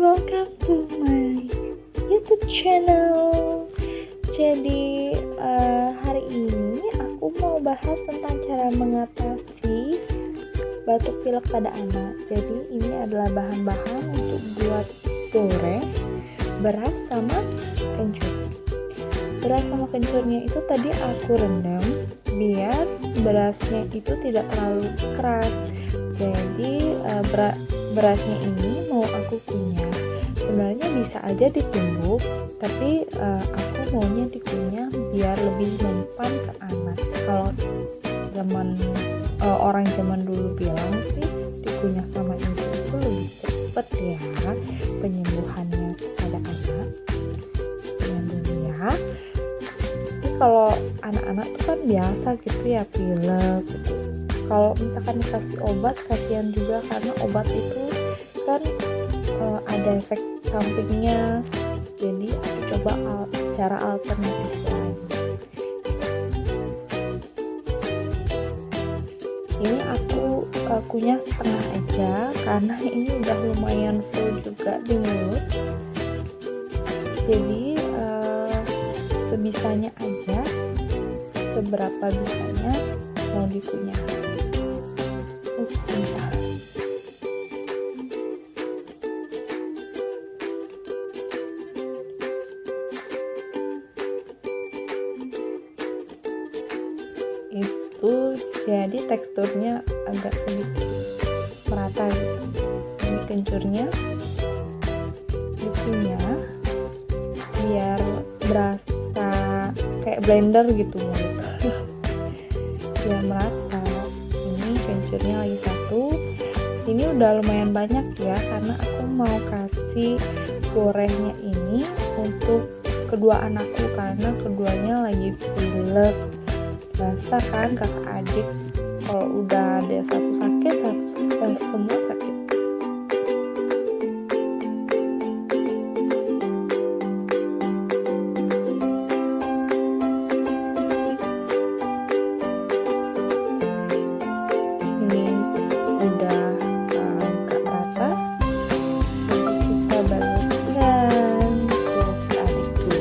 welcome to my YouTube channel. Jadi hari ini aku mau bahas tentang cara mengatasi batuk pilek pada anak. Jadi ini adalah bahan-bahan untuk buat goreng beras sama kencur. Beras sama kencurnya itu tadi aku rendam biar berasnya itu tidak terlalu keras. Jadi berasnya ini mau aku kunyah. Sebenarnya bisa aja ditumbuk, tapi aku maunya dikunyah biar lebih mempan ke anak. Kalau orang zaman dulu bilang sih dikunyah sama ibu itu lebih cepet ya penyembuhannya pada anak. Yang dulu ya. Jadi kalau anak-anak tuh kan biasa gitu ya pilek gitu. Kalau misalkan dikasih obat kasihan juga karena obat itu kan ada efek sampingnya. Jadi aku coba cara alternatif lain. Ini aku kunyah setengah aja karena ini udah lumayan full juga di mulut. Jadi sebisanya aja, seberapa bisanya mau dikunyah. Bentar. Itu jadi teksturnya agak sedikit merata gitu. Ini kencurnya dikunyah biar berasa kayak blender gitu mulut. Biar merata. Ini kencurnya lagi satu. Ini udah lumayan banyak ya karena aku mau kasih gorengnya ini untuk kedua anakku karena keduanya lagi pilek. Biasa kan kakak adik kalau udah ada satu sakit semua sakit. Ini udah agak rata, nanti kita balaskan ke adikku.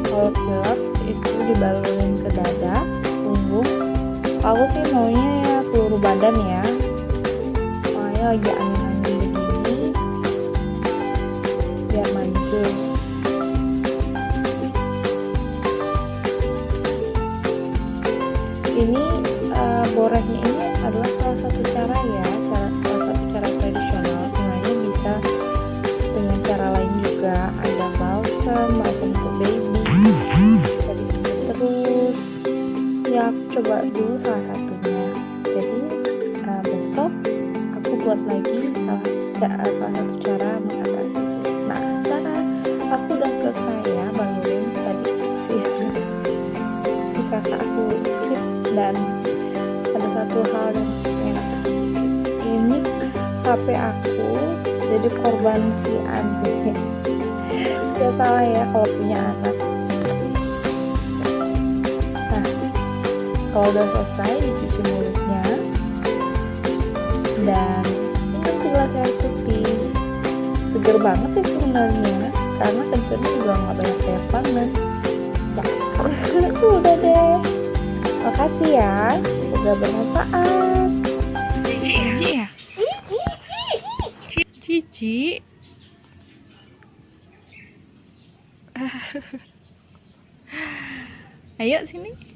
Kalau pilek itu dibalurin ke dada, punggung. Aku sih maunya ya seluruh badan ya, soalnya lagi angin-angin begini biar manjur. Ini gorengnya ini adalah salah satu cara ya, salah satu cara tradisional. Sebenarnya bisa dengan cara lain juga, ada balsam untuk baby. Terus ya aku coba dulu salah satunya. Jadi besok aku buat lagi salah satu cara mengatasi. Nah sekarang aku udah selesai ya balurin tadi si kakak aku ikut. Dan ada satu hal yang enak, ini HP aku jadi korban si aneh. Gak salah ya kalau punya anak. Kalau udah selesai dicuci mulutnya dan minum segelas air putih. Seger banget sih sebenarnya karena kencurnya juga nggak banyak air panas. Ya, udah deh. Makasih ya, semoga bermanfaat. Cici ya? Cici. Ayo sini.